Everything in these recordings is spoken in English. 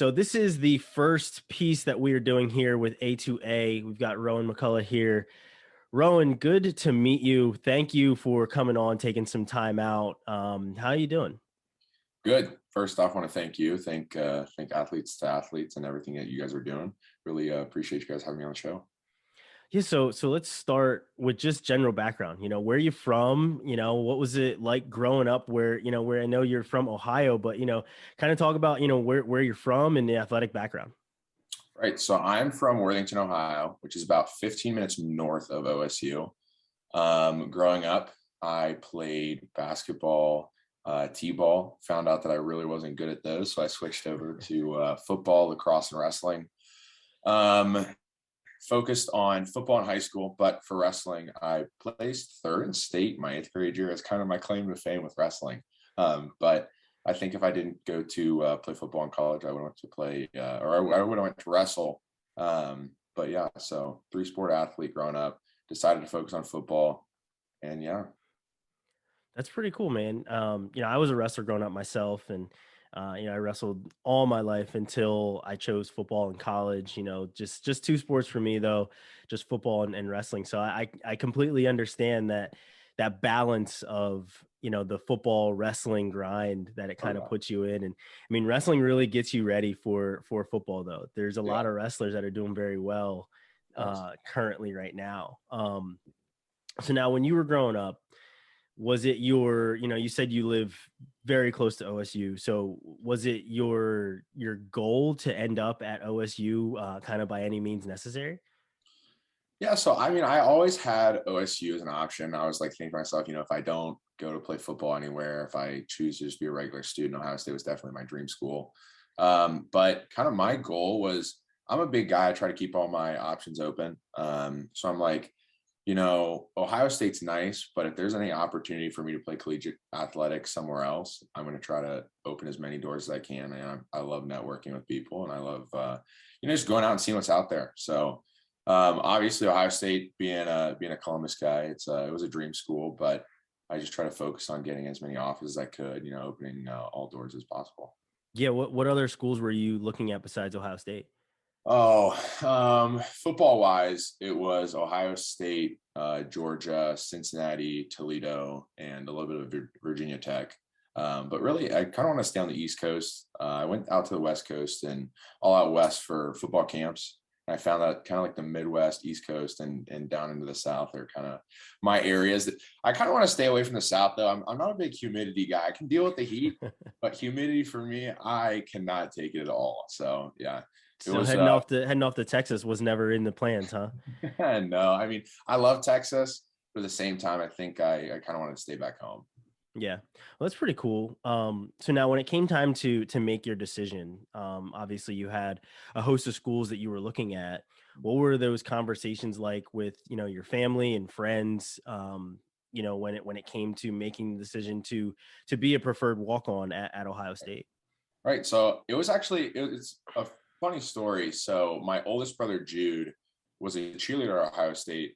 So this is the first piece that we are doing here with A2A. We've got Roen McCullough here. Roen, good to meet you. Thank you for coming on, taking some time out. How are you doing? Good. First off, I want to thank you. Thank athletes to athletes and everything that you guys are doing. Really appreciate you guys having me on the show. Yeah, so let's start with just general background. Where are you from? What was it like growing up where I know you're from Ohio, but kind of talk about, where you're from and the athletic background. Right. So I'm from Worthington, Ohio, which is about 15 minutes north of OSU. Growing up, I played basketball, t-ball. Found out that I really wasn't good at those, so I switched over to football, lacrosse, and wrestling. Um, Focused on football in high school, but for wrestling, I placed third in state my eighth grade year. It's kind of my claim to fame with wrestling. But I think if I didn't go to play football in college, I would have went to play, or I would have went to wrestle. But yeah, so three-sport athlete growing up, decided to focus on football, and yeah. That's pretty cool, man. I was a wrestler growing up myself, and I wrestled all my life until I chose football in college. Just two sports for me though, just football and wrestling. So I completely understand that balance of the football wrestling grind that it Oh kind of yeah, puts you in. And I mean, wrestling really gets you ready for football though. There's a yeah, lot of wrestlers that are doing very well yes. currently right now. So now when you were growing up, was it you said you live very close to OSU. So was it your goal to end up at OSU kind of by any means necessary? Yeah, so I mean, I always had OSU as an option. I was like thinking to myself, if I don't go to play football anywhere, if I choose to just be a regular student, Ohio State was definitely my dream school. But kind of my goal was, I'm a big guy. I try to keep all my options open. So I'm like, Ohio State's nice, but if there's any opportunity for me to play collegiate athletics somewhere else, I'm going to try to open as many doors as I can. And I love networking with people, and I love, just going out and seeing what's out there. So obviously, Ohio State being a Columbus guy, it was a dream school, but I just try to focus on getting as many offers as I could, opening all doors as possible. Yeah, what other schools were you looking at besides Ohio State? Oh, football wise, it was Ohio State, Georgia, Cincinnati, Toledo, and a little bit of Virginia Tech. But really, I kind of want to stay on the East Coast. I went out to the West Coast and all out west for football camps. I found that kind of like the Midwest, East Coast, and down into the South are kind of my areas. That I kind of want to stay away from the South, though. I'm not a big humidity guy. I can deal with the heat, but humidity for me, I cannot take it at all. So yeah, it So was. heading off to Texas was never in the plans, huh? No, I mean, I love Texas, but at the same time, I think I kind of want to stay back home. Yeah. Well, that's pretty cool. So now when it came time to make your decision, obviously you had a host of schools that you were looking at. What were those conversations like with, your family and friends, when it came to making the decision to be a preferred walk-on at Ohio State? Right. So it's a funny story. So my oldest brother Jude was a cheerleader at Ohio State.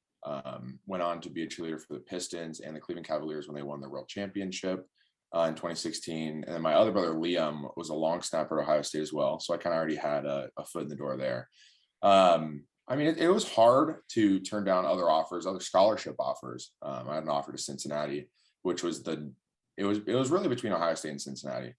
Went on to be a cheerleader for the Pistons and the Cleveland Cavaliers when they won the World Championship in 2016. And then my other brother Liam was a long snapper at Ohio State as well. So I kind of already had a foot in the door there. I mean, it was hard to turn down other offers, other scholarship offers. I had an offer to Cincinnati, which was it was really between Ohio State and Cincinnati.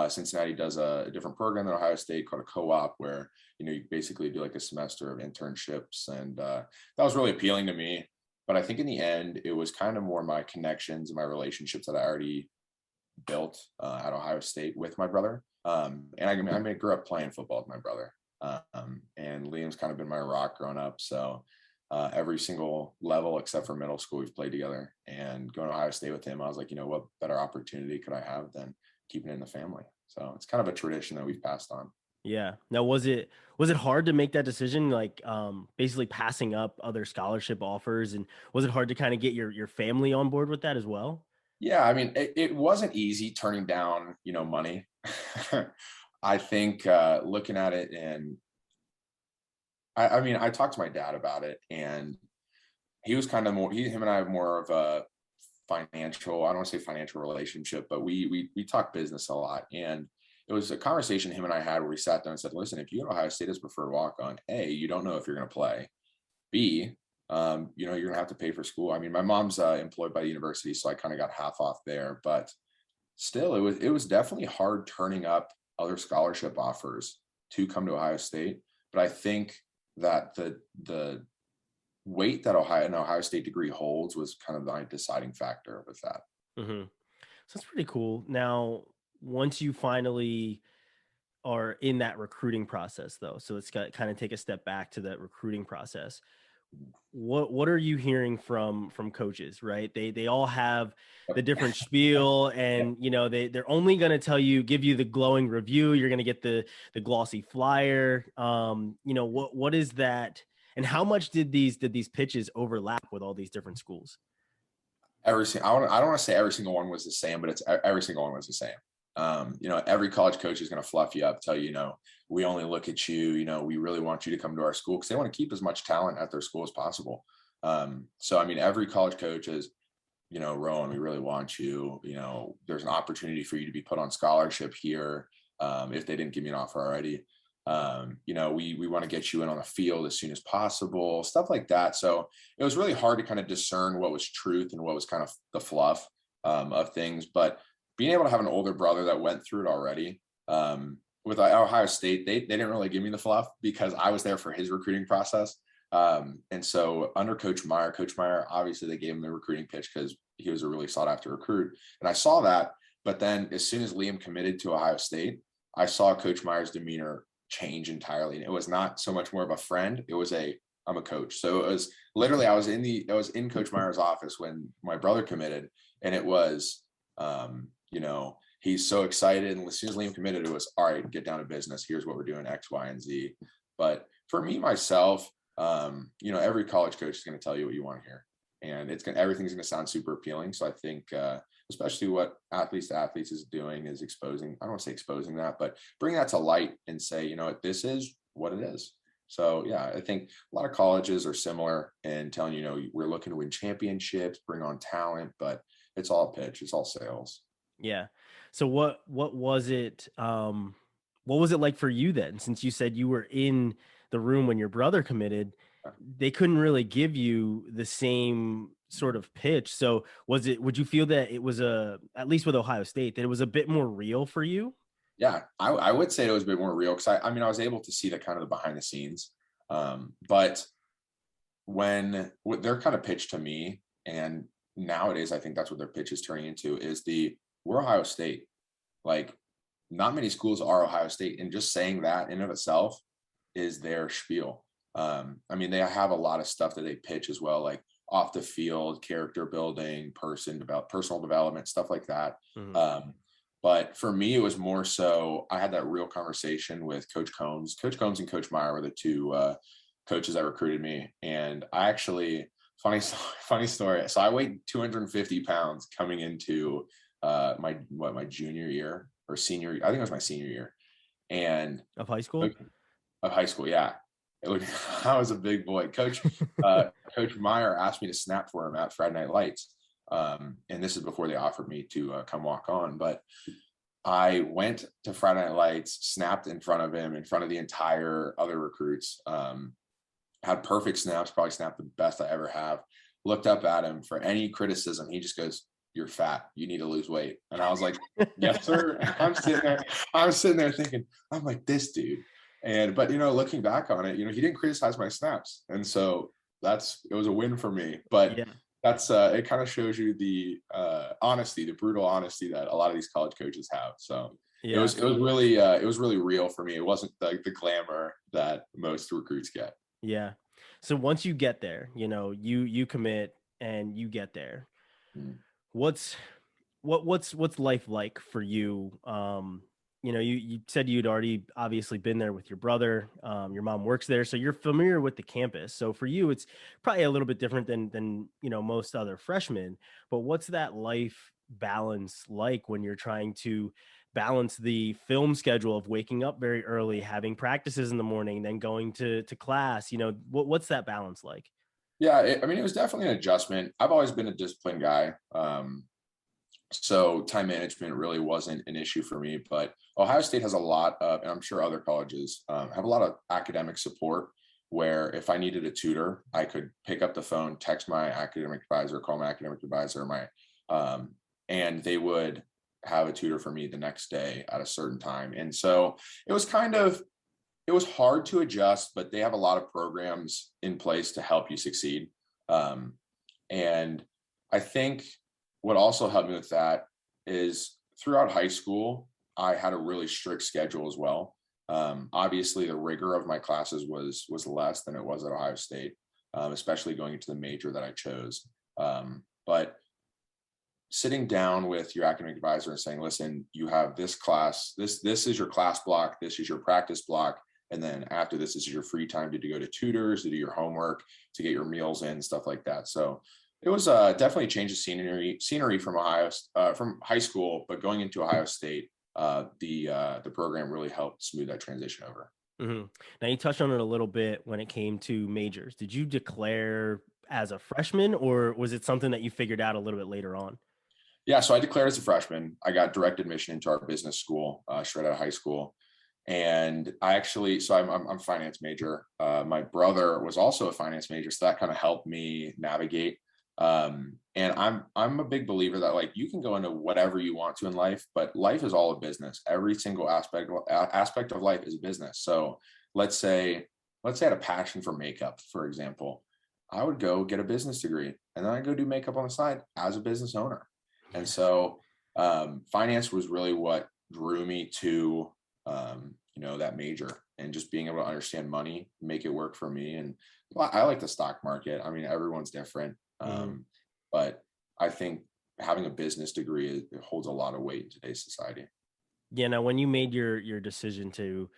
Cincinnati does a different program than Ohio State called a co-op, where you basically do like a semester of internships, and that was really appealing to me. But I think in the end, it was kind of more my connections and my relationships that I already built at Ohio State with my brother. And I grew up playing football with my brother, and Liam's kind of been my rock growing up. So every single level except for middle school, we've played together. And going to Ohio State with him, I was like, what better opportunity could I have than keeping it in the family? So it's kind of a tradition that we've passed on. Yeah. Now, was it hard to make that decision, like basically passing up other scholarship offers, and was it hard to kind of get your family on board with that as well? Yeah, I mean, it wasn't easy turning down, money. I think looking at it, and I mean, I talked to my dad about it, and he was kind of him and I have more of a financial, I don't want to say financial relationship, but we talk business a lot. And it was a conversation him and I had where we sat down and said, listen, if you go to Ohio State as preferred walk-on, A, you don't know if you're going to play. B, you're going to have to pay for school. I mean, my mom's employed by the university, so I kind of got half off there, but still, it was definitely hard turning up other scholarship offers to come to Ohio State. But I think that the weight that an Ohio State degree holds was kind of the deciding factor with that. Mm-hmm. So that's pretty cool. Now, once you finally are in that recruiting process, though, so let's kind of take a step back to that recruiting process. What are you hearing from coaches, right? They all have the different spiel, and they're only going to give you the glowing review. You're going to get the glossy flyer. What is that, and how much did these pitches overlap with all these different schools? I don't want to say every single one was the same, but every single one was the same. Every college coach is going to fluff you up, tell you, we only look at you, we really want you to come to our school, because they want to keep as much talent at their school as possible. So, I mean, every college coach is, Roen, we really want you, there's an opportunity for you to be put on scholarship here. If they didn't give me an offer already, we want to get you in on the field as soon as possible, stuff like that. So it was really hard to kind of discern what was truth and what was kind of the fluff of things. But being able to have an older brother that went through it already, with Ohio State, they didn't really give me the fluff because I was there for his recruiting process. And so under Coach Meyer, obviously they gave him the recruiting pitch because he was a really sought after recruit. And I saw that. But then as soon as Liam committed to Ohio State, I saw Coach Meyer's demeanor change entirely. And it was not so much more of a friend. It was I'm a coach. So it was literally, I was in Coach Meyer's office when my brother committed, and it was, he's so excited. And as soon as Liam committed, it was, all right, get down to business. Here's what we're doing, X, Y, and Z. But for me, myself, every college coach is going to tell you what you want to hear, and everything's going to sound super appealing. So I think, especially what athletes to athletes is doing is exposing, I don't want to say exposing that, but bring that to light and say, this is what it is. So yeah, I think a lot of colleges are similar in telling we're looking to win championships, bring on talent, but it's all pitch, it's all sales. Yeah. So what was it? What was it like for you then? Since you said you were in the room when your brother committed, they couldn't really give you the same sort of pitch. So would you feel that it was at least with Ohio State, that it was a bit more real for you? Yeah, I would say it was a bit more real because I was able to see the kind of the behind the scenes. But when they're kind of pitched to me, and nowadays I think that's what their pitch is turning into, is we're Ohio State. Like, not many schools are Ohio State, and just saying that in of itself is their spiel. They have a lot of stuff that they pitch as well, like off the field, character building, personal development, stuff like that. Mm-hmm. But for me, it was more so I had that real conversation with Coach Combs. Coach Combs and Coach Meyer were the two coaches that recruited me. And I actually, funny story. So I weighed 250 pounds coming into my junior year or senior. I think it was my senior year. And of high school? Of high school, yeah. I was a big boy. Coach Meyer asked me to snap for him at Friday Night Lights. And this is before they offered me to come walk on. But I went to Friday Night Lights, snapped in front of him, in front of the entire other recruits, had perfect snaps, probably snapped the best I ever have. Looked up at him for any criticism. He just goes, "You're fat. You need to lose weight." And I was like, "Yes, sir." I'm sitting there thinking, I'm like, this dude. But looking back on it, he didn't criticize my snaps. And so it was a win for me. But yeah, that's it kind of shows you the honesty, the brutal honesty that a lot of these college coaches have. So yeah, it was really real for me. It wasn't like the glamour that most recruits get. Yeah. So once you get there, you commit and you get there. What's life like for you? You said you'd already obviously been there with your brother. Your mom works there, so you're familiar with the campus. So for you, it's probably a little bit different than most other freshmen. But what's that life balance like when you're trying to balance the film schedule of waking up very early, having practices in the morning, then going to class? What's that balance like? Yeah, it was definitely an adjustment. I've always been a disciplined guy. So time management really wasn't an issue for me. But Ohio State has a lot of, and I'm sure other colleges have a lot of academic support, where if I needed a tutor, I could pick up the phone, text my academic advisor, call my academic advisor, um, and they would have a tutor for me the next day at a certain time. And so it was kind of, it was hard to adjust, but they have a lot of programs in place to help you succeed. Um, and I think what also helped me with that is throughout high school, I had a really strict schedule as well. Obviously, the rigor of my classes was less than it was at Ohio State, especially going into the major that I chose. But sitting down with your academic advisor and saying, "Listen, you have this class. This is your class block. This is your practice block." And then after this is your free time to go to tutors, to do your homework, to get your meals in, stuff like that. So it was definitely a change of scenery from from high school, but going into Ohio State, the program really helped smooth that transition over. Hmm. Now, you touched on it a little bit when it came to majors. Did you declare as a freshman, or was it something that you figured out a little bit later on? Yeah, so I declared as a freshman. I got direct admission into our business school straight out of high school, and I actually, so I'm finance major. My brother was also a finance major, so that kind of helped me navigate. And I'm a big believer that like you can go into whatever you want to in life, but life is all a business. Every single aspect of life is a business. So let's say let's say I had a passion for makeup, for example. I would go get a business degree, and then I go do makeup on the side as a business owner. And so finance was really what drew me to that major, and just being able to understand money, make it work for me. And well, I like the stock market. I mean, everyone's different, Mhm. but I think having a business degree it holds a lot of weight in today's society. Yeah. Now, when you made your decision to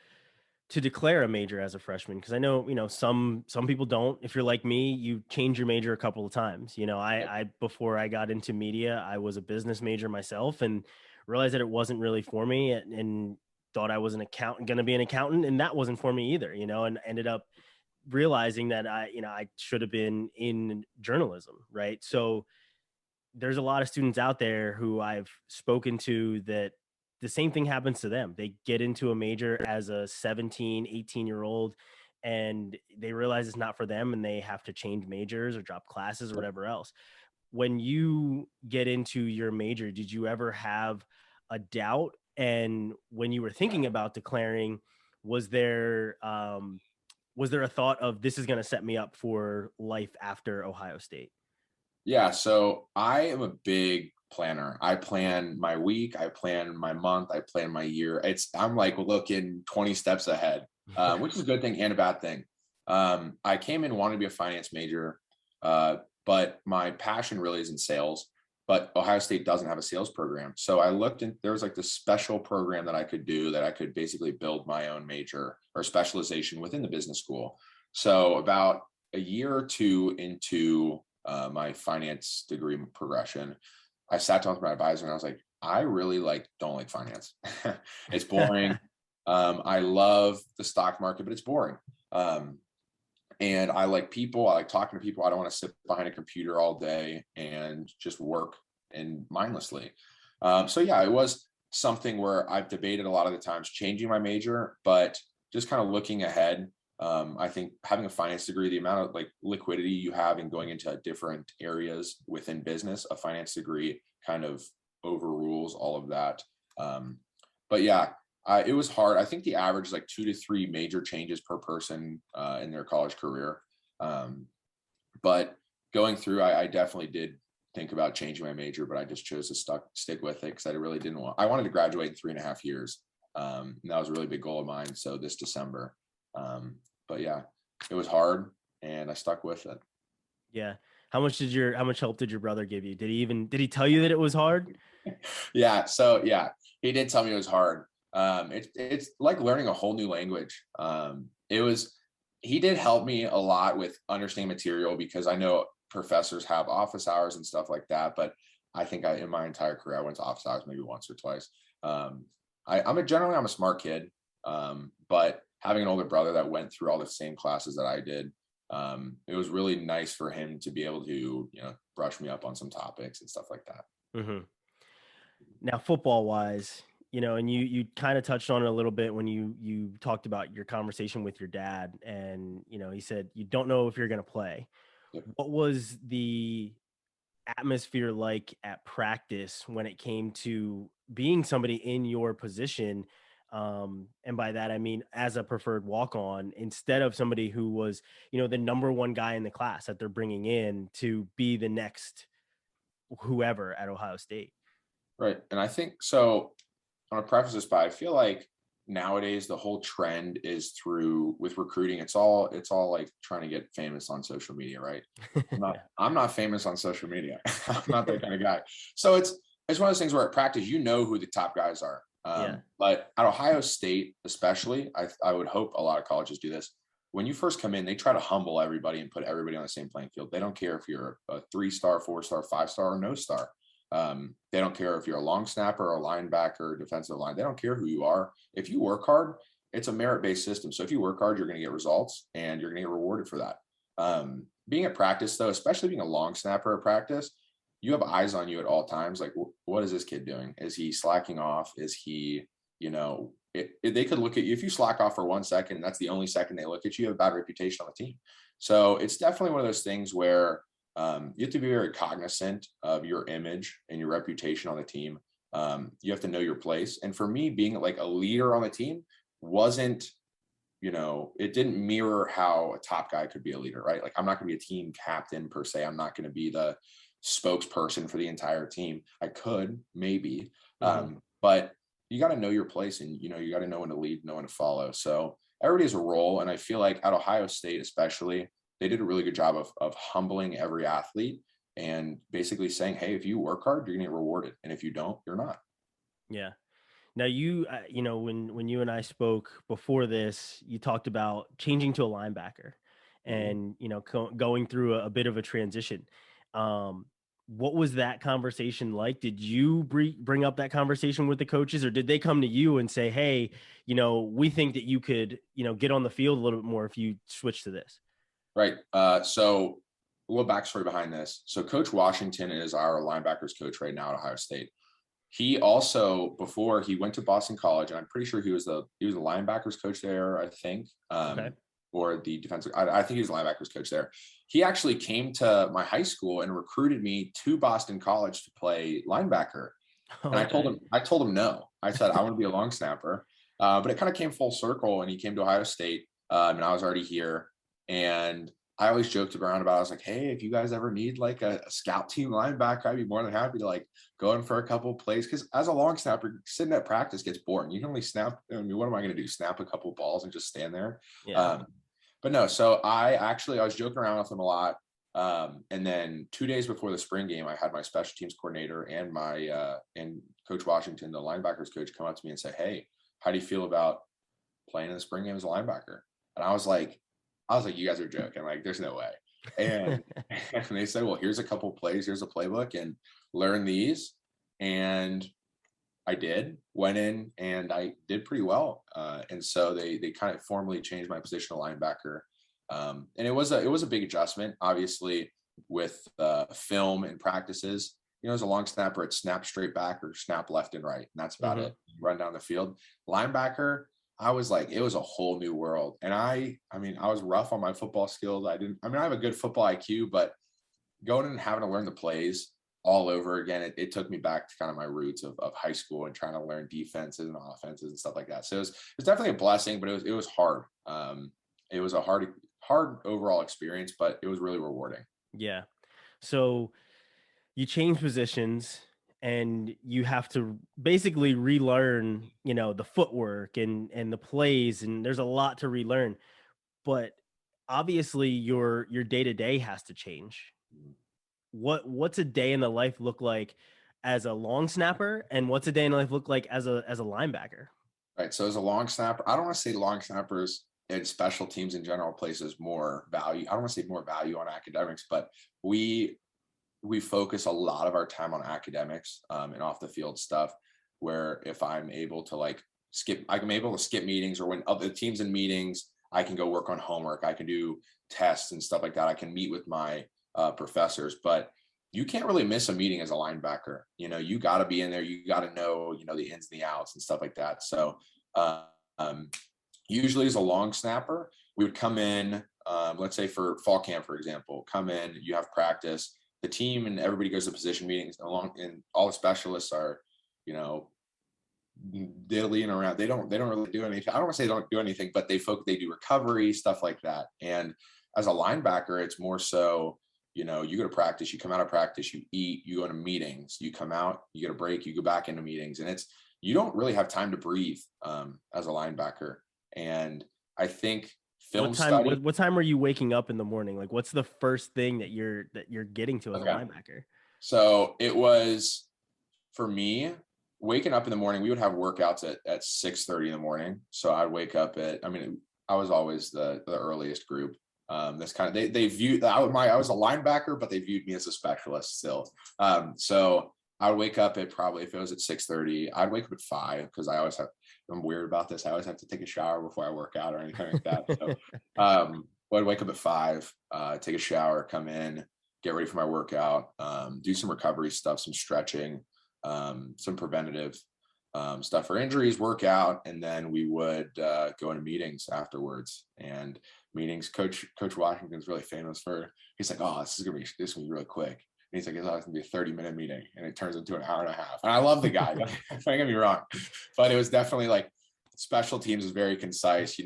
declare a major as a freshman, because I know, some people don't. If you're like me, you change your major a couple of times. I before I got into media, I was a business major myself, and realized that it wasn't really for me, and thought I was an accountant, going to be an accountant, and that wasn't for me either. And ended up realizing that I should have been in journalism, right? So there's a lot of students out there who I've spoken to that the same thing happens to them. They get into a major as a 17, 18-year-old, and they realize it's not for them, and they have to change majors or drop classes or whatever else. When you get into your major, did you ever have a doubt? And when you were thinking about declaring, was there was there a thought of, this is going to set me up for life after Ohio State? Yeah, so I am a big planner. I plan my week, I plan my month, I plan my year. I'm like looking 20 steps ahead, which is a good thing and a bad thing. I came in wanting to be a finance major, uh, but my passion really is in sales. But Ohio State doesn't have a sales program, so I looked and there was like this special program that I could do, that I could basically build my own major or specialization within the business school. So about a year or two into my finance degree progression, I sat down with my advisor and I was like, I really don't like finance. It's boring. I love the stock market, but it's boring. Um, and I like people. I like talking to people. I don't want to sit behind a computer all day and just work and mindlessly. So yeah, it was something where I've debated a lot of the times changing my major, but just kind of looking ahead. I think having a finance degree, the amount of like liquidity you have in going into different areas within business, a finance degree kind of overrules all of that. Um, but yeah, it was hard. I think the average is like 2 to 3 major changes per person in their college career. Um, but going through, I definitely did think about changing my major, but I just chose to stick with it because I really didn't want. I wanted to graduate in 3.5 years. And that was a really big goal of mine. So this December. Um, but yeah, it was hard, and I stuck with it. Yeah. How much help did your brother give you? Did he tell you that it was hard? Yeah. So yeah, he did tell me it was hard. It's like learning a whole new language. He did help me a lot with understanding material, because I know professors have office hours and stuff like that, but I think in my entire career, I went to office hours maybe once or twice. Um, I'm a smart kid. But having an older brother that went through all the same classes that I did, it was really nice for him to be able to, brush me up on some topics and stuff like that. Hmm. Now, football wise, and you kind of touched on it a little bit when you talked about your conversation with your dad, and he said you don't know if you're going to play. Yep. What was the atmosphere like at practice when it came to being somebody in your position? And by that, I mean, as a preferred walk on, instead of somebody who was, the number one guy in the class that they're bringing in to be the next whoever at Ohio State. Right. And I think so. I want to preface this by I feel like nowadays the whole trend is through with recruiting. It's all like trying to get famous on social media, right? I'm not famous on social media. I'm not that kind of guy. So it's one of those things where at practice, who the top guys are. Yeah. But at Ohio State, especially, I would hope a lot of colleges do this. When you first come in, they try to humble everybody and put everybody on the same playing field. They don't care if you're a 3-star, 4-star, 5-star, or no star. They don't care if you're a long snapper, a linebacker, defensive line. They don't care who you are. If you work hard, it's a merit-based system. So if you work hard, you're going to get results and you're going to get rewarded for that. Being at practice, though, especially being a long snapper at practice, you have eyes on you at all times. Like, what is this kid doing? Is he slacking off? Is he, they could look at you. If you slack off for 1 second, and that's the only second they look at you, you have a bad reputation on the team. So it's definitely one of those things where you have to be very cognizant of your image and your reputation on the team. You have to know your place. And for me, being like a leader on the team wasn't, it didn't mirror how a top guy could be a leader, right? Like, I'm not going to be a team captain per se. I'm not going to be the spokesperson for the entire team. I could maybe, but you got to know your place, and you got to know when to lead, know when to follow. So everybody has a role, and I feel like at Ohio State especially, they did a really good job of humbling every athlete and basically saying, hey, if you work hard, you're gonna get rewarded, and if you don't, you're not. Yeah. Now when you and I spoke before this, you talked about changing to a linebacker, and going through a bit of a transition. What was that conversation like? Did you bring up that conversation with the coaches, or did they come to you and say, hey, we think that you could, get on the field a little bit more if you switch to this? Right. So a little backstory behind this. So Coach Washington is our linebackers coach right now at Ohio State. He also, before he went to Boston College, and I'm pretty sure he was the linebackers coach there, I think, Okay. or the defensive. I think he was the linebackers coach there. He actually came to my high school and recruited me to Boston College to play linebacker. And Okay. I told him no. I said I want to be a long snapper, but it kind of came full circle, and he came to Ohio State, and I was already here. And I always joked around about, I was like, hey, if you guys ever need like a scout team linebacker, I'd be more than happy to like go in for a couple of plays. Cause as a long snapper, sitting at practice gets boring. You can only snap. I mean, what am I going to do? Snap a couple of balls and just stand there. Yeah. But no, so I was joking around with him a lot. And then 2 days before the spring game, I had my special teams coordinator and and Coach Washington, the linebackers coach, come up to me and say, hey, how do you feel about playing in the spring game as a linebacker? And I was like, you guys are joking. Like, there's no way. And, and they said, well, here's a couple plays, here's a playbook, and learn these. And I went in and I did pretty well. And so they kind of formally changed my position to linebacker. And it was a big adjustment, obviously, with film and practices. As a long snapper, it's snap straight back or snap left and right. And that's about it. Run down the field. Linebacker, I was like, it was a whole new world. And I was rough on my football skills. I have a good football IQ, but going in and having to learn the plays all over again, it took me back to kind of my roots of high school and trying to learn defenses and offenses and stuff like that. So it was definitely a blessing, but it was hard. It was a hard overall experience, but it was really rewarding. Yeah. So you change positions and you have to basically relearn, the footwork and the plays, and there's a lot to relearn. But obviously your day-to-day has to change. What's a day in the life look like as a long snapper, and what's a day in the life look like as a linebacker? Right. So as a long snapper, I don't want to say long snappers and special teams in general places more value. I don't want to say more value on academics, but we focus a lot of our time on academics and off the field stuff, where if I'm able to I'm able to skip meetings, or when other teams in meetings, I can go work on homework. I can do tests and stuff like that. I can meet with my professors, but you can't really miss a meeting as a linebacker. You got to be in there. You got to know, the ins and the outs and stuff like that. So um, usually as a long snapper, we would come in, let's say for fall camp, for example, come in, you have practice, the team and everybody goes to position meetings and all the specialists are, diddling around. They don't really do anything. I don't want to say they don't do anything, but they do recovery, stuff like that. And as a linebacker, it's more so, you go to practice, you come out of practice, you eat, you go to meetings, you come out, you get a break, you go back into meetings, and you don't really have time to breathe as a linebacker. And I think film study. What time are you waking up in the morning? Like, what's the first thing that you're getting to as a Okay. linebacker? So it was, for me, waking up in the morning, we would have workouts at 6:30 in the morning. So I'd wake up I was always the earliest group. That's kind of, they viewed, I was a linebacker, but they viewed me as a specialist still. So I would wake up at probably, if it was at 6:30, I'd wake up at 5 because I'm weird about this. I always have to take a shower before I work out or anything like that. So I'd wake up at 5, take a shower, come in, get ready for my workout, do some recovery stuff, some stretching, some preventative stuff for injuries, work out, and then we would go into meetings afterwards. And meetings, Coach Washington's really famous for, he's like, oh, this is gonna be really quick. And he's like, it's gonna be a 30-minute meeting, and it turns into an hour and a half. And I love the guy, don't get me wrong, but it was definitely like special teams is very concise.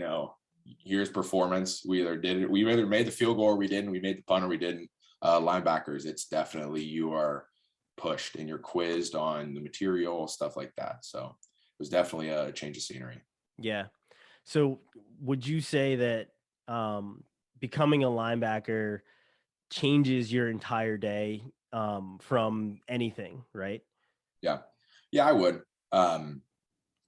Here's performance. We either made the field goal or we didn't. We made the punt or we didn't. Linebackers, it's definitely, you are pushed and you're quizzed on the material, stuff like that. So it was definitely a change of scenery. Yeah. So would you say that becoming a linebacker changes your entire day from anything, right? Yeah. Yeah, I would.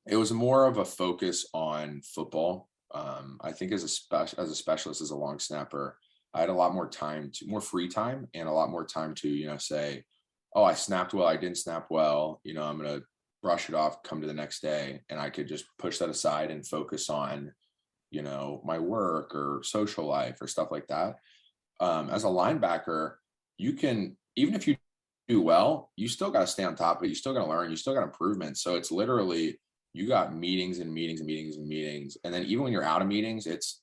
It was more of a focus on football. I think as a specialist, as a long snapper, I had a lot more more free time and a lot more time to, say, oh, I snapped well, I didn't snap well, I'm going to brush it off, come to the next day. And I could just push that aside and focus on, my work or social life or stuff like that. As a linebacker, you can, even if you do well, you still got to stay on top of it. You still got to learn, you still got improvement. So it's literally, you got meetings and meetings and meetings and meetings. And then even when you're out of meetings, it's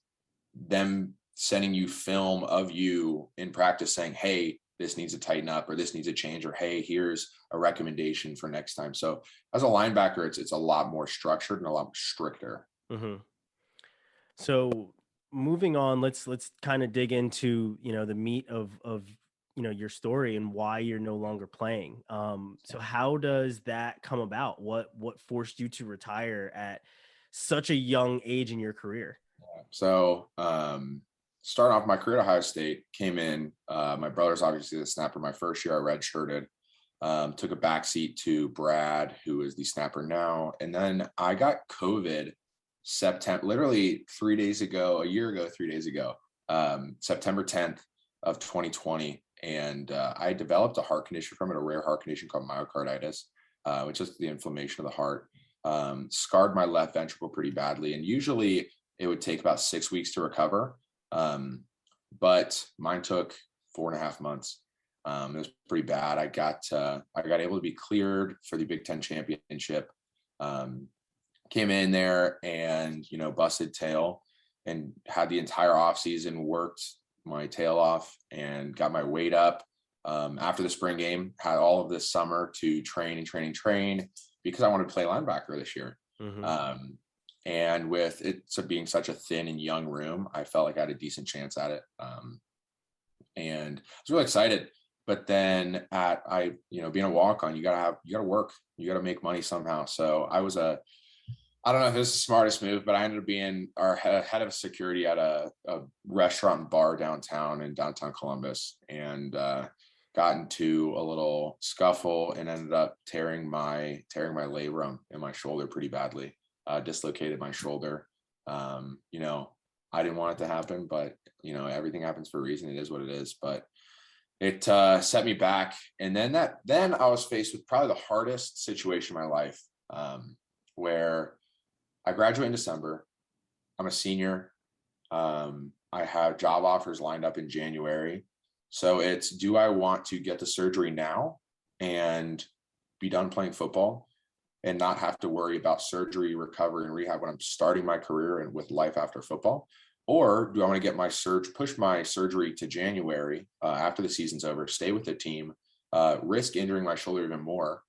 them sending you film of you in practice saying, hey, this needs to tighten up, or this needs to change, or hey, here's a recommendation for next time. So as a linebacker, it's a lot more structured and a lot stricter. Mm-hmm. So moving on, let's kind of dig into, the meat of your story and why you're no longer playing. So how does that come about? What forced you to retire at such a young age in your career? So starting off my career at Ohio State, came in, my brother's obviously the snapper. My first year I redshirted, took a backseat to Brad, who is the snapper now. And then I got COVID September, literally 3 days ago, a year ago, 3 days ago, September 10th of 2020. And I developed a heart condition from it, a rare heart condition called myocarditis, which is the inflammation of the heart. Scarred my left ventricle pretty badly. And usually it would take about 6 weeks to recover. But mine took 4.5 months. It was pretty bad. I got able to be cleared for the Big Ten championship. Came in there and, busted tail, and had the entire off season, worked my tail off and got my weight up. After the spring game, had all of this summer to train because I wanted to play linebacker this year. Mm-hmm. And with it being such a thin and young room, I felt like I had a decent chance at it. And I was really excited. But then being a walk-on, you gotta work, you gotta make money somehow. So I don't know if this is the smartest move, but I ended up being our head of security at a restaurant and bar in downtown Columbus, and got into a little scuffle and ended up tearing my labrum in my shoulder pretty badly. Dislocated my shoulder. I didn't want it to happen, but everything happens for a reason. It is what it is. But it set me back. And then I was faced with probably the hardest situation in my life, where I graduate in December. I'm a senior. I have job offers lined up in January. So it's, do I want to get the surgery now and be done playing football and not have to worry about surgery, recovery, and rehab when I'm starting my career and with life after football? Or do I want to get my push my surgery to January after the season's over, stay with the team, risk injuring my shoulder even more,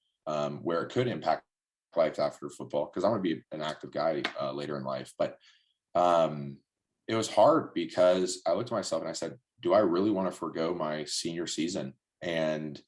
where it could impact life after football? Because I want to be an active guy later in life. But it was hard because I looked at myself and I said, do I really want to forego my senior season? And,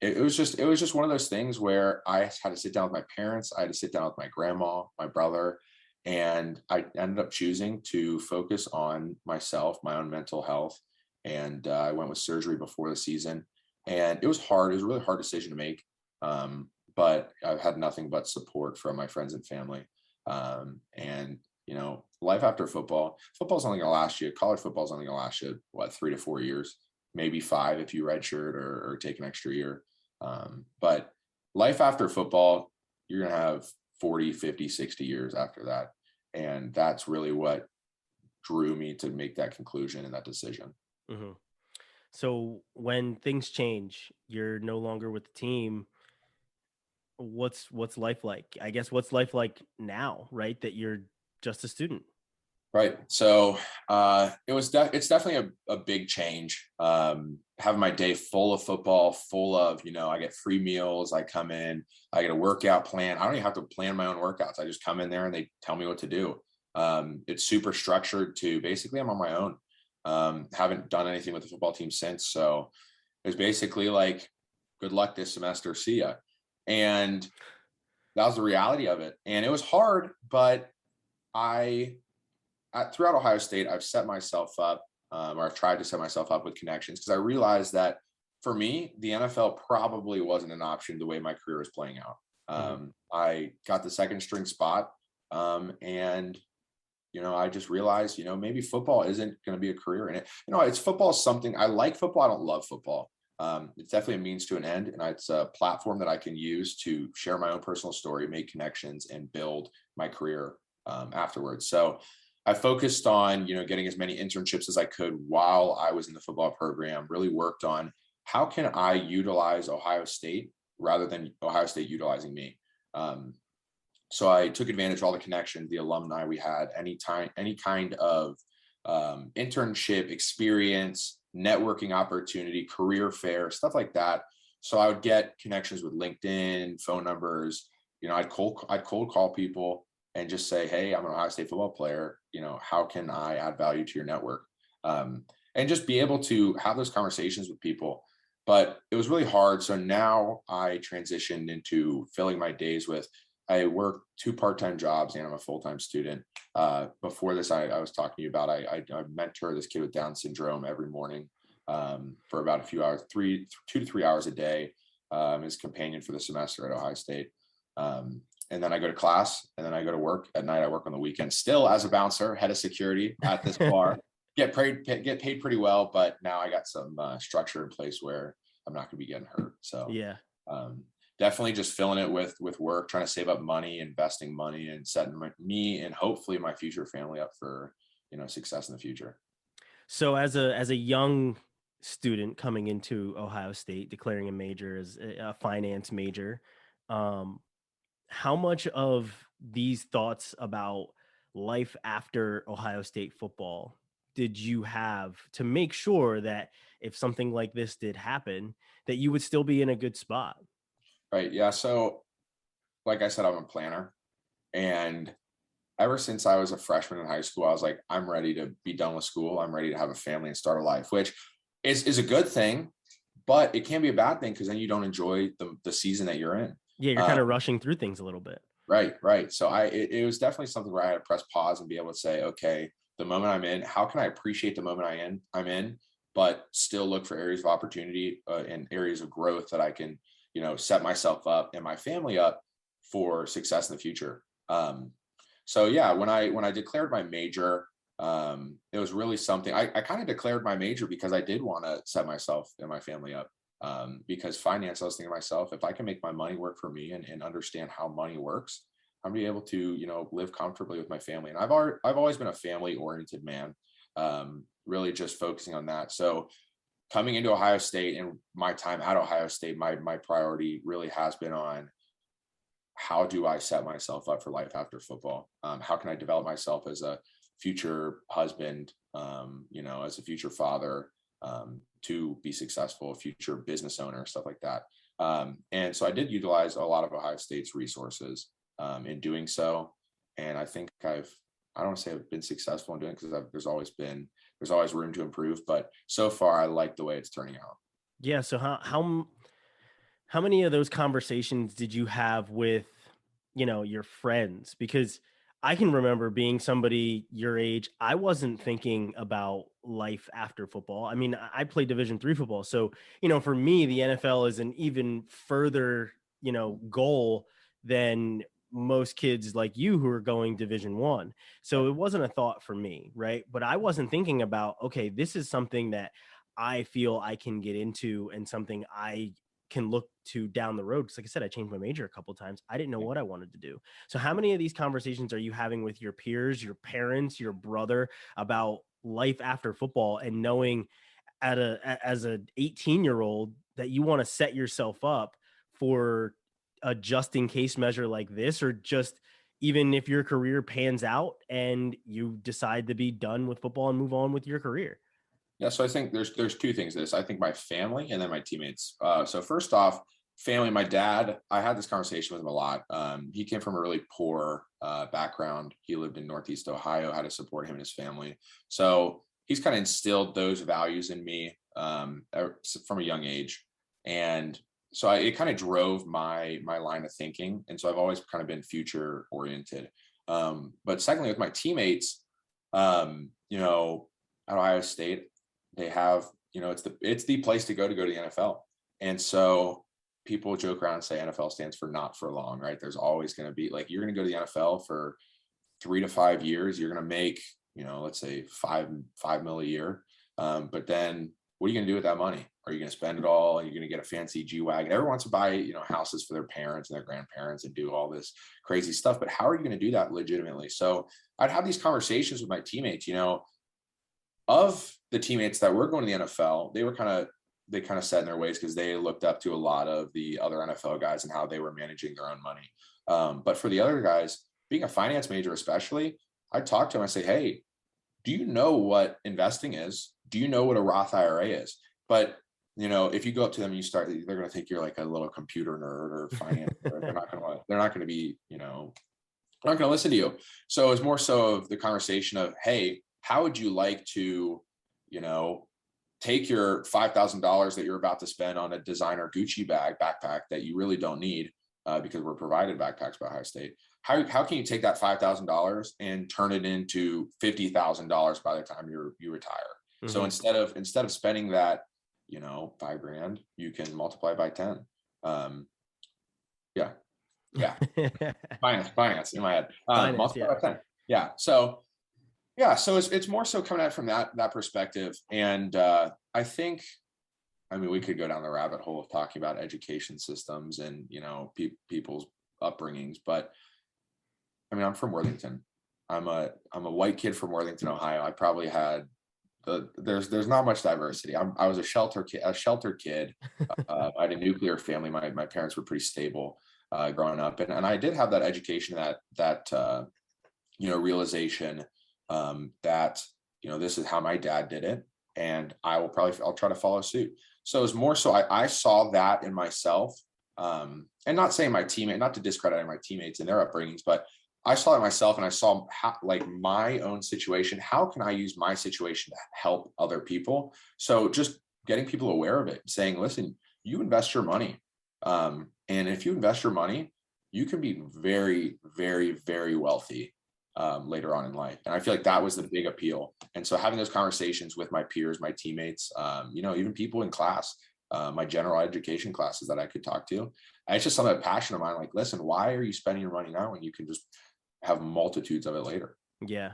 it was just one of those things where I had to sit down with my parents. I had to sit down with my grandma, my brother, and I ended up choosing to focus on myself, my own mental health. And I went with surgery before the season, and it was hard. It was a really hard decision to make. But I've had nothing but support from my friends and family. And life after football's only gonna last you. College football's only gonna last you, what, 3 to 4 years, maybe 5 if you redshirt or take an extra year. But life after football, you're gonna have 40, 50, 60 years after that. And that's really what drew me to make that conclusion and that decision. Hmm. So when things change, you're no longer with the team. What's life like? I guess what's life like now, right? That you're just a student. Right. So it's definitely a big change. Having my day full of football, full of, I get free meals. I come in, I get a workout plan. I don't even have to plan my own workouts. I just come in there and they tell me what to do. It's super structured to basically I'm on my own. Haven't done anything with the football team since. So it's basically like, good luck this semester. See ya. And that was the reality of it. And it was hard, but throughout Ohio State, I've set myself up, or I've tried to set myself up with connections, because I realized that for me, the NFL probably wasn't an option the way my career was playing out. Hmm. I got the second string spot, and I just realized, maybe football isn't going to be a career in it. It's football is something I like. Football, I don't love football. It's definitely a means to an end, and it's a platform that I can use to share my own personal story, make connections, and build my career afterwards. So I focused on, getting as many internships as I could while I was in the football program, really worked on how can I utilize Ohio State rather than Ohio State utilizing me. So I took advantage of all the connections, the alumni we had, any kind of internship experience, networking opportunity, career fair, stuff like that. So I would get connections with LinkedIn, phone numbers. I'd cold call people and just say, hey, I'm an Ohio State football player. How can I add value to your network? And just be able to have those conversations with people. But it was really hard. So now I transitioned into filling my days with, I work 2 part-time jobs and I'm a full-time student. Before this, I was talking to you about, I mentor this kid with Down syndrome every morning for about a few hours, 2 to 3 hours a day, his companion for the semester at Ohio State. And then I go to class, and then I go to work at night. I work on the weekend still as a bouncer, head of security at this bar. Get paid pretty well, but now I got some structure in place where I'm not going to be getting hurt. So Yeah. definitely just filling it with work, trying to save up money, investing money, and setting me and hopefully my future family up for success in the future. So as a young student coming into Ohio State, declaring a major as a finance major, um, how much of these thoughts about life after Ohio State football did you have to make sure that if something like this did happen, that you would still be in a good spot? Right. Yeah. So like I said, I'm a planner, and ever since I was a freshman in high school, I was like, I'm ready to be done with school. I'm ready to have a family and start a life, which is a good thing, but it can be a bad thing because then you don't enjoy the season that you're in. Yeah, you're kind of rushing through things a little bit. Right. So it was definitely something where I had to press pause and be able to say, okay, the moment I'm in, how can I appreciate the moment I'm in, but still look for areas of opportunity and areas of growth that I can, set myself up and my family up for success in the future. So yeah, when I declared my major, it was really something I kind of declared my major because I did want to set myself and my family up. Because finance, I was thinking to myself, if I can make my money work for me and understand how money works, I'm gonna be able to, live comfortably with my family. And I've always been a family oriented man. really just focusing on that. So coming into Ohio State and my time at Ohio State, my priority really has been on how do I set myself up for life after football? How can I develop myself as a future husband, as a future father, to be successful, a future business owner, stuff like that. And so I did utilize a lot of Ohio State's resources in doing so. And I think I don't want to say I've been successful in doing it because there's always room to improve, but so far I like the way it's turning out. Yeah. So how many of those conversations did you have with, your friends? Because I can remember being somebody your age. I wasn't thinking about life after football. I mean, I played Division III football. So, for me, the NFL is an even further, goal than most kids like you who are going Division I. So it wasn't a thought for me, right? But I wasn't thinking about, okay, this is something that I feel I can get into and something I can look to down the road. Because like I said, I changed my major a couple of times. I didn't know what I wanted to do. So how many of these conversations are you having with your peers, your parents, your brother about life after football, and knowing as an 18-year-old that you want to set yourself up for a just in case measure like this, or just even if your career pans out and you decide to be done with football and move on with your career? Yeah, so I think there's two things to this. I think my family and then my teammates. So first off, family. My dad, I had this conversation with him a lot. He came from a really poor background. He lived in Northeast Ohio, had to support him and his family. So he's kind of instilled those values in me from a young age, and so it kind of drove my line of thinking. And so I've always kind of been future oriented. But secondly, with my teammates, at Ohio State, they have, it's the place to go to the NFL. And so people joke around and say NFL stands for not for long, right? There's always going to be like, you're going to go to the NFL for 3 to 5 years. You're going to make, let's say five mil a year. But then what are you going to do with that money? Are you going to spend it all? Are you going to get a fancy G-Wagon? Everyone wants to buy, houses for their parents and their grandparents and do all this crazy stuff. But how are you going to do that legitimately? So I'd have these conversations with my teammates, of the teammates that were going to the NFL. They kind of set in their ways because they looked up to a lot of the other NFL guys and how they were managing their own money. But for the other guys, being a finance major, especially, I talk to them. I say, hey, do you know what investing is? Do you know what a Roth IRA is? But if you go up to them and they're going to think you're like a little computer nerd or finance. They're not going to be, they're not going to listen to you. So it's more so of the conversation of, hey, how would you like to, take your $5,000 that you're about to spend on a designer Gucci backpack that you really don't need, because we're provided backpacks by Ohio State. How can you take that $5,000 and turn it into $50,000 by the time you retire? Mm-hmm. So instead of spending that, $5,000, you can multiply by 10. Yeah. finance in my head. Multiply by 10. Yeah. So it's more so coming at it from that perspective. And I think, we could go down the rabbit hole of talking about education systems and, people's upbringings, but I'm from Worthington. I'm a white kid from Worthington, Ohio. I probably had there's not much diversity. I was a sheltered kid. I had a nuclear family. My parents were pretty stable growing up. And I did have that education, that realization that, this is how my dad did it, and I'll try to follow suit. So it's more so I saw that in myself, and not saying not to discredit my teammates and their upbringings, but I saw it myself, and I saw my own situation. How can I use my situation to help other people? So just getting people aware of it, saying, listen, you invest your money. And if you invest your money, you can be very, very, very wealthy later on in life. And I feel like that was the big appeal. And so having those conversations with my peers, my teammates, even people in class, my general education classes that I could talk to, it's just some of the passion of mine. Like, listen, why are you spending your money now when you can just have multitudes of it later? Yeah.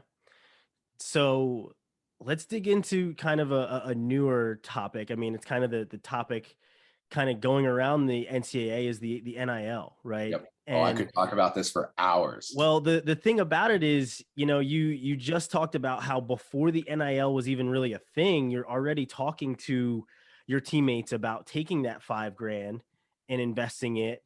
So let's dig into kind of a newer topic. It's kind of the topic kind of going around the NCAA is the NIL, right? Yep. Oh, I And could talk about this for hours. well, the thing about it is, you just talked about how before the NIL was even really a thing, you're already talking to your teammates about taking that 5 grand and investing it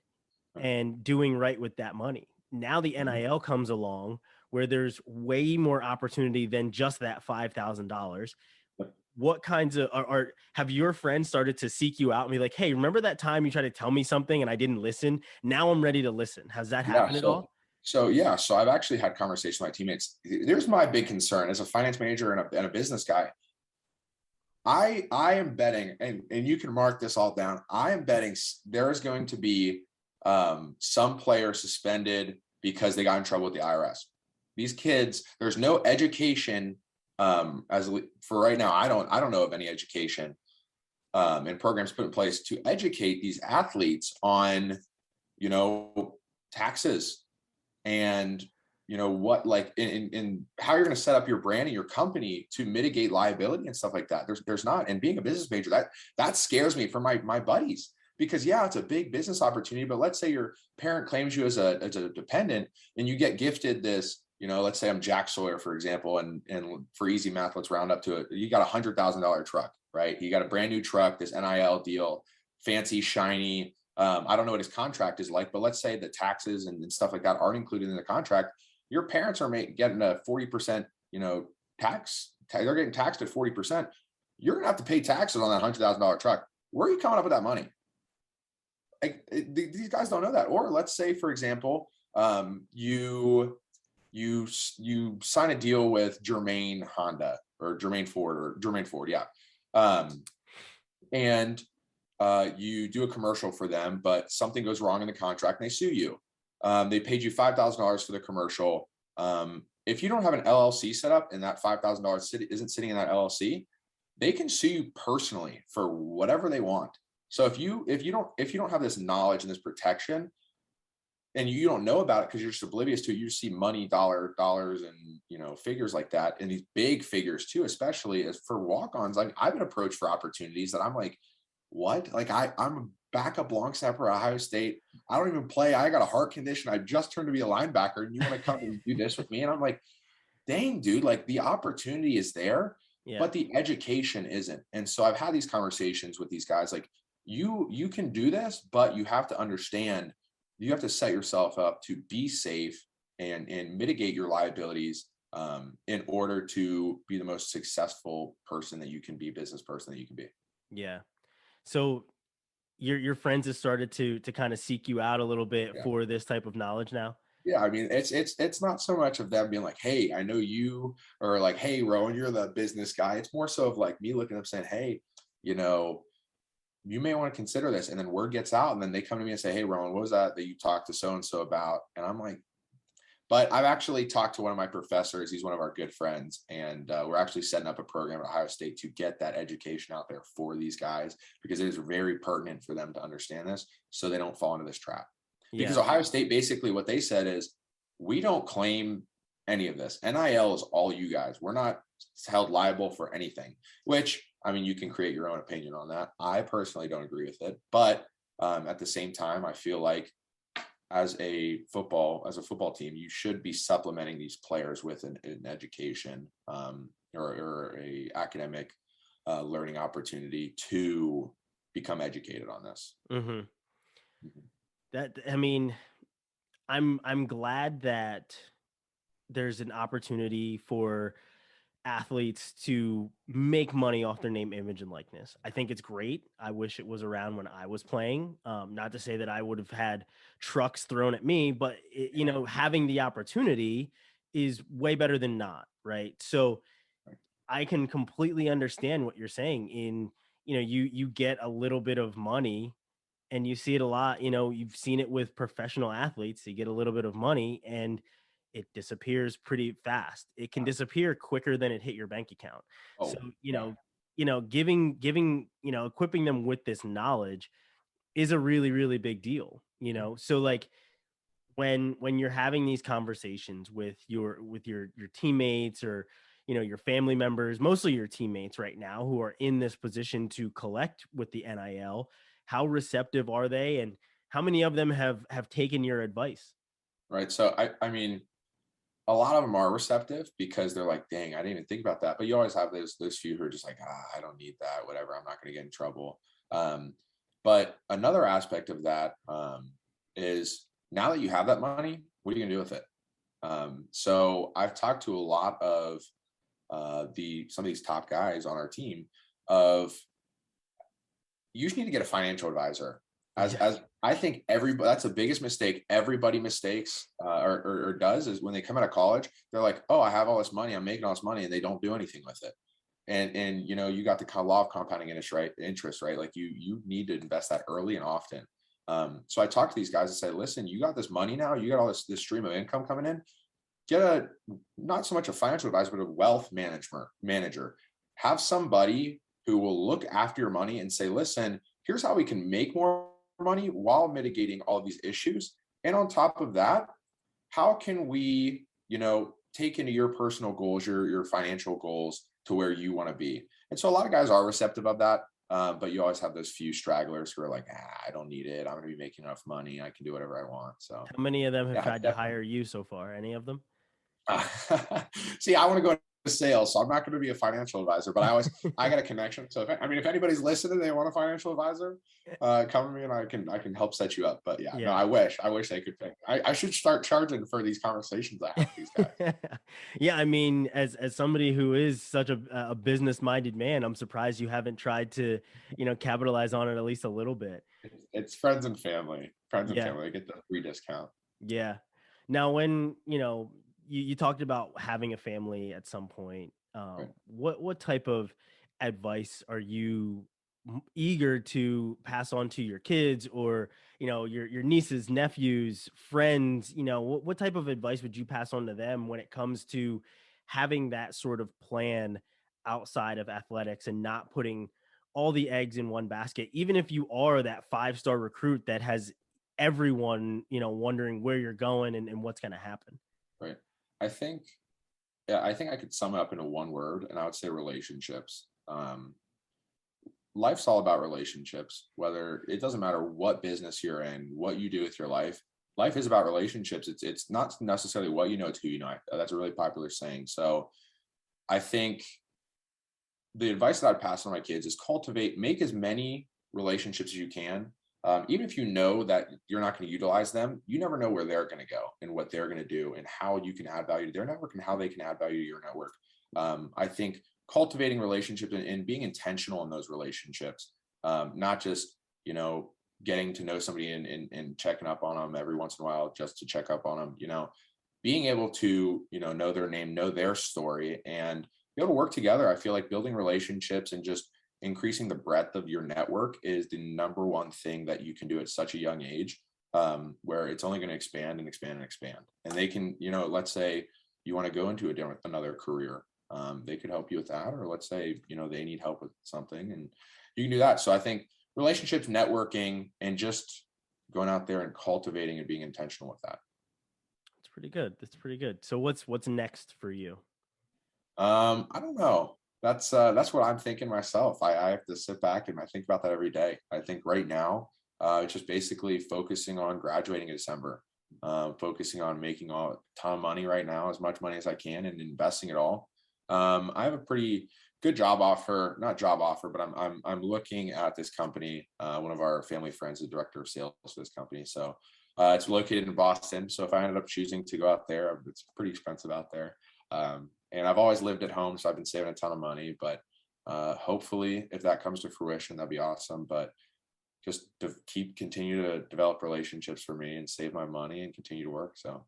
Right. and doing right with that money. Now the Mhm. NIL comes along where there's way more opportunity than just that $5,000. Yep. What kinds of have your friends started to seek you out and be like, hey, remember that time you tried to tell me something and I didn't listen? Now I'm ready to listen. Has that Yeah. happened at all? So I've actually had conversations with my teammates. There's my big concern as a finance manager and a business guy. I am betting, and you can mark this all down. I am betting there is going to be some player suspended because they got in trouble with the IRS. These kids, there's no education. As for right now, I don't know of any education and programs put in place to educate these athletes on, you know, taxes and what, like, in how you're going to set up your brand and your company to mitigate liability and stuff like that. There's not. And being a business major, that scares me for my buddies, because yeah, it's a big business opportunity, but let's say your parent claims you as a dependent and you get gifted this, let's say I'm Jack Sawyer, for example, and for easy math, let's round up to it, you got $100,000 truck, right? You got a brand new truck, this NIL deal, fancy, shiny. I don't know what his contract is like, but let's say the taxes and stuff like that aren't included in the contract. Your parents are getting a 40%, tax. They're getting taxed at 40%. You're gonna have to pay taxes on that $100,000 truck. Where are you coming up with that money? Like, these guys don't know that. Or let's say, for example, you sign a deal with Germain Honda or Germain Ford, yeah, and you do a commercial for them, but something goes wrong in the contract and they sue you. They paid you $5,000 for the commercial. If you don't have an LLC set up and that $5,000 isn't sitting in that LLC, they can sue you personally for whatever they want. So if you don't have this knowledge and this protection, and you don't know about it because you're just oblivious to it, you see money, dollars, and figures like that, and these big figures too, especially as for walk-ons. Like, I've been approached for opportunities that I'm like, what? Like, I'm a backup long snapper at Ohio State. I don't even play. I got a heart condition. I just turned to be a linebacker, and you want to come and do this with me? And I'm like, dang, dude, like, the opportunity is there, Yeah. but the education isn't. And so I've had these conversations with these guys, like, you can do this, but you have to understand, you have to set yourself up to be safe and mitigate your liabilities in order to be the most successful person that you can be, business person that you can be. Yeah. So your friends have started to kind of seek you out a little bit Yeah. for this type of knowledge now. Yeah, I mean, it's not so much of them being like, "Hey, I know you," or like, "Hey, Rowan, you're the business guy." It's more so of like me looking up saying, "Hey, you know, you may want to consider this." And then word gets out, and then they come to me and say, "Hey, Rowan, what was that you talked to so and so about?" And I'm like, but I've actually talked to one of my professors. He's one of our good friends, and we're actually setting up a program at Ohio State to get that education out there for these guys, because it is very pertinent for them to understand this so they don't fall into this trap. Because Yeah. Ohio State, basically what they said is, we don't claim any of this. NIL is all you guys. We're not held liable for anything, which, I mean, you can create your own opinion on that. I personally don't agree with it. But at the same time, I feel like as a football team, you should be supplementing these players with an education or a academic learning opportunity to become educated on this. Mm-hmm. Mhm. That, I mean, I'm glad that there's an opportunity for athletes to make money off their name, image, and likeness. I think it's great. I wish it was around when I was playing. Not to say that I would have had trucks thrown at me, but having the opportunity is way better than not, right? So I can completely understand what you're saying. You get a little bit of money, and you see it a lot. You've seen it with professional athletes. You get a little bit of money and it disappears pretty fast. It can disappear quicker than it hit your bank account. So, Oh, yeah. equipping them with this knowledge is a really, really big deal. So, like, when you're having these conversations with your teammates, or your family members, mostly your teammates right now, who are in this position to collect with the NIL, how receptive are they, and how many of them have taken your advice? Right. So I mean, a lot of them are receptive because they're like, dang, I didn't even think about that. But you always have those few who are just like, I don't need that, whatever. I'm not going to get in trouble. Um, but another aspect of that is now that you have that money, what are you going to do with it? So I've talked to a lot of some of these top guys on our team of you just need to get a financial advisor. Yeah. As I think everybody, that's the biggest mistake everybody mistakes or does is when they come out of college, they're like, oh, I have all this money, I'm making all this money, and they don't do anything with it. And you know, you got the law of compounding interest, right? Like you need to invest that early and often. So I talk to these guys and say, listen, you got this money now, you got all this stream of income coming in. Get a not so much a financial advisor, but a wealth manager. Have somebody who will look after your money and say, listen, here's how we can make more money while mitigating all of these issues. And on top of that, how can we, you know, take into your personal goals, your financial goals to where you want to be? And so a lot of guys are receptive of that. But you always have those few stragglers who are like, I don't need it. I'm going to be making enough money. I can do whatever I want. So How many of them have yeah, tried to hire you so far? Any of them? uh, see, I want to go into sales, so I'm not going to be a financial advisor, but I got a connection. So if anybody's listening, they want a financial advisor, come to me and I can help set you up. But yeah, no, Yeah. I wish they could pay. I should start charging for these conversations I have with these guys. Yeah, I mean, as somebody who is such a business minded man, I'm surprised you haven't tried to, capitalize on it at least a little bit. It's friends and family. Friends and Yeah. family. They get the free discount. Yeah. Now, when you talked about having a family at some point, Right. what type of advice are you eager to pass on to your kids, or your nieces, nephews, friends? What type of advice would you pass on to them when it comes to having that sort of plan outside of athletics and not putting all the eggs in one basket, even if you are that five-star recruit that has everyone, wondering where you're going and what's going to happen? Right. I think, yeah, I think I could sum it up into one word, and I would say relationships. Life's all about relationships. Whether it doesn't matter what business you're in, what you do with your life. Life is about relationships. It's not necessarily what you know, it's who you know. That's a really popular saying. So I think the advice that I'd pass on my kids is make as many relationships as you can. Even if you know that you're not going to utilize them, you never know where they're going to go and what they're going to do and how you can add value to their network and how they can add value to your network. I think cultivating relationships and being intentional in those relationships, not just, getting to know somebody and checking up on them every once in a while just to check up on them, being able to, know their name, know their story, and be able to work together. I feel like building relationships and just increasing the breadth of your network is the number one thing that you can do at such a young age, where it's only going to expand and expand and expand. And they can, let's say you want to go into another career. They could help you with that. Or let's say, they need help with something and you can do that. So I think relationships, networking, and just going out there and cultivating and being intentional with that. It's pretty good. That's pretty good. So what's next for you? I don't know. That's what I'm thinking myself. I have to sit back and I think about that every day. I think right now, it's just basically focusing on graduating in December, focusing on making a ton of money right now, as much money as I can, and investing it all. I have a pretty good job offer, not job offer, but I'm looking at this company. One of our family friends is director of sales for this company, so it's located in Boston. So if I ended up choosing to go out there, it's pretty expensive out there. And I've always lived at home, so I've been saving a ton of money. But hopefully, if that comes to fruition, that'd be awesome. But just to continue to develop relationships for me and save my money and continue to work. So